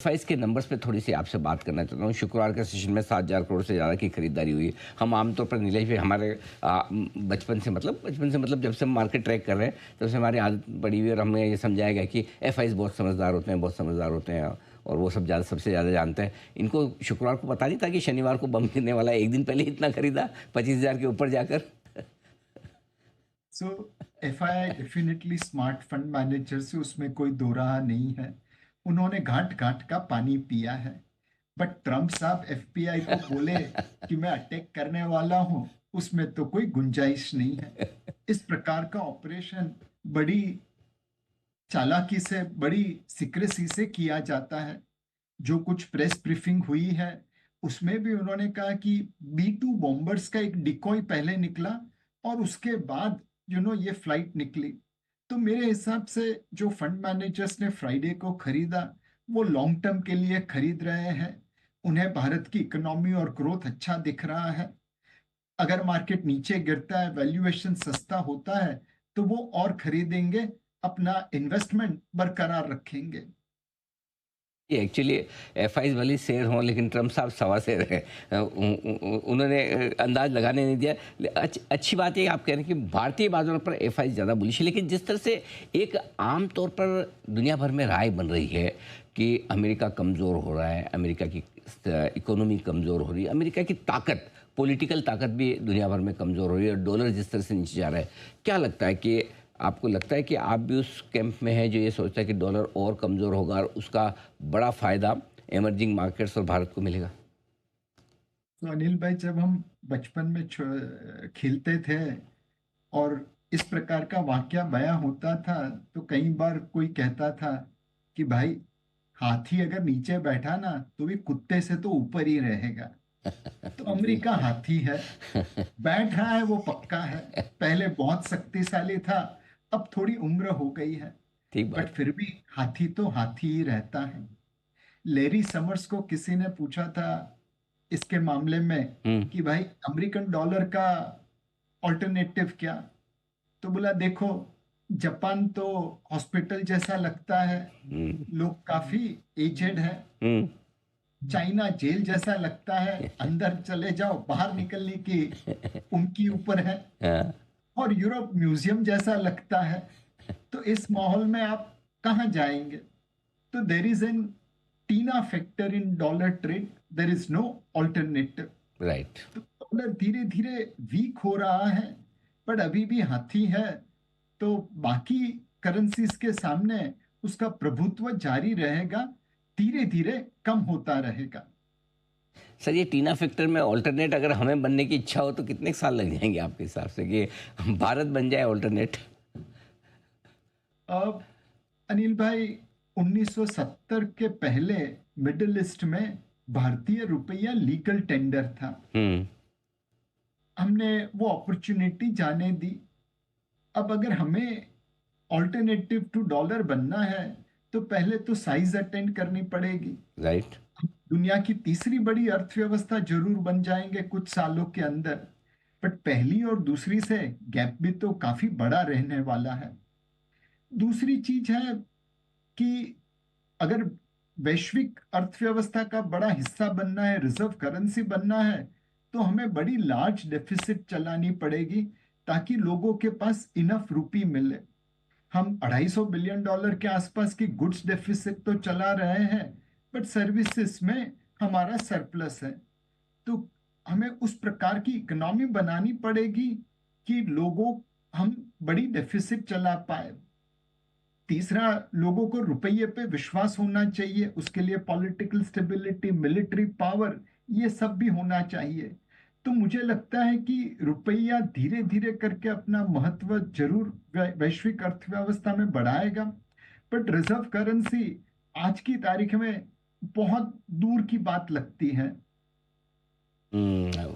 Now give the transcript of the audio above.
FIIs के numbers पे थोड़ी सी आपसे बात करना चाहता हूँ। शुक्रवार के सेशन में 7,000 करोड़ से ज़्यादा की खरीदारी हुई। हम आमतौर पर नीलेश भाई हमारे बचपन से मतलब जब से हम मार्केट ट्रैक कर रहे हैं तब से हमारी आदत पड़ी हुई है और हमें ये समझाया गया कि एफआईज बहुत समझदार होते हैं, बहुत समझदार होते हैं और वो सबसे ज़्यादा जानते हैं। इनको शुक्रवार को पता नहीं था कि शनिवार को बम गिरने वाला है, एक दिन पहले इतना खरीदा 25,000 के ऊपर जाकर। So FII definitely smart fund manager से, उसमें कोई दो राह नहीं है। उन्होंने घाट घाट का पानी पिया है। बट ट्रम्प साहब एफबीआई को बोले कि मैं अटैक करने वाला हूं, उसमें तो कोई गुंजाइश नहीं है। इस प्रकार का ऑपरेशन बड़ी चालाकी से, बड़ी सिक्रेसी से किया जाता है। जो कुछ प्रेस ब्रीफिंग हुई है उसमें भी उन्होंने कहा कि बी 2 बॉम्बर्स का एक डिकॉय पहले निकला और उसके बाद ये फ्लाइट निकली। तो मेरे हिसाब से जो फंड मैनेजर्स ने फ्राइडे को खरीदा वो लॉन्ग टर्म के लिए खरीद रहे हैं। उन्हें भारत की इकोनॉमी और ग्रोथ अच्छा दिख रहा है। अगर मार्केट नीचे गिरता है, वैल्यूएशन सस्ता होता है, तो वो और खरीदेंगे, अपना इन्वेस्टमेंट बरकरार रखेंगे। ये एक्चुअली एफआईज वाली शेर हों लेकिन ट्रम्प साहब सवा शेर हैं। उन्होंने अंदाज लगाने नहीं दिया। अच्छी बात है आप कह रहे हैं कि भारतीय बाजारों पर एफआईज ज़्यादा बुलिश है, लेकिन जिस तरह से एक आम तौर पर दुनिया भर में राय बन रही है कि अमेरिका कमज़ोर हो रहा है, अमेरिका की इकोनॉमी कमज़ोर हो रही है, अमेरिका की ताकत, पॉलिटिकल ताकत भी दुनिया भर में कमज़ोर हो रही है और डॉलर जिस तरह से नीचे जा रहा है, क्या लगता है कि आपको लगता है कि आप भी उस कैंप में हैं जो ये सोचता है कि डॉलर और कमज़ोर होगा और उसका बड़ा फ़ायदा इमर्जिंग मार्केट्स और भारत को मिलेगा? तो अनिल भाई, जब हम बचपन में खेलते थे और इस प्रकार का वाकया बयां होता था, तो कई बार कोई कहता था कि भाई, हाथी अगर नीचे बैठा ना तो भी कुत्ते से तो ऊपर ही रहेगा। तो जी। अमेरिका हाथी है, बैठ रहा है वो पक्का है। पहले बहुत शक्तिशाली था, अब थोड़ी उम्र हो गई है, ठीक बट बात। फिर भी हाथी तो हाथी ही रहता है। लेरी समर्स को किसी ने पूछा था इसके मामले में हम्म। कि भाई, अमेरिकन डॉलर का ऑल्टरनेटिव क्या? तो बोला, देखो, जापान तो हॉस्पिटल जैसा लगता है, हम्म। लोग काफी एजेड है। हम्म। चाइना जेल जैसा लगता है, अंदर चले जाओ बाहर निकलने की उनकी ऊपर है। हाँ। और यूरोप म्यूजियम जैसा लगता है। तो इस माहौल में आप कहाँ जाएंगे? तो there is an TINA factor in dollar trade, there is no alternative. Right. तो डॉलर धीरे धीरे वीक हो रहा है, पर अभी भी हाथी है। तो बाकी करेंसीज के सामने उसका प्रभुत्व जारी रहेगा, धीरे धीरे कम होता रहेगा। सर, ये टीना फैक्टर में ऑल्टरनेट अगर हमें बनने की इच्छा हो तो कितने साल लग जाएंगे आपके हिसाब से कि भारत बन जाए ऑल्टरनेट? अब अनिल भाई, 1970 के पहले मिडिल ईस्ट में भारतीय रुपया लीगल टेंडर था। हम्म। हमने वो अपॉर्चुनिटी जाने दी। अब अगर हमें ऑल्टरनेटिव टू डॉलर बनना है, तो पहले तो साइज अटेंड करनी पड़ेगी। राइट। दुनिया की तीसरी बड़ी अर्थव्यवस्था जरूर बन जाएंगे कुछ सालों के अंदर, बट पहली और दूसरी से गैप भी तो काफी बड़ा रहने वाला है। दूसरी चीज है कि अगर वैश्विक अर्थव्यवस्था का बड़ा हिस्सा बनना है, रिजर्व करेंसी बनना है, तो हमें बड़ी लार्ज डेफिसिट चलानी पड़ेगी, ताकि लोगों के पास इनफ रुपी मिले। हम $250 बिलियन के आसपास की गुड्स डेफिसिट तो चला रहे हैं, बट सर्विसेज में हमारा सरप्लस है। तो हमें उस प्रकार की इकोनॉमी बनानी पड़ेगी कि लोगों हम बड़ी डेफिसिट चला पाए। तीसरा, लोगों को रुपये पे विश्वास होना चाहिए, उसके लिए पॉलिटिकल स्टेबिलिटी, मिलिट्री पावर, ये सब भी होना चाहिए। तो मुझे लगता है कि रुपया धीरे धीरे करके अपना महत्व जरूर वैश्विक अर्थव्यवस्था में बढ़ाएगा, बट रिजर्व करेंसी आज की तारीख में बहुत दूर की बात लगती है। हम्म।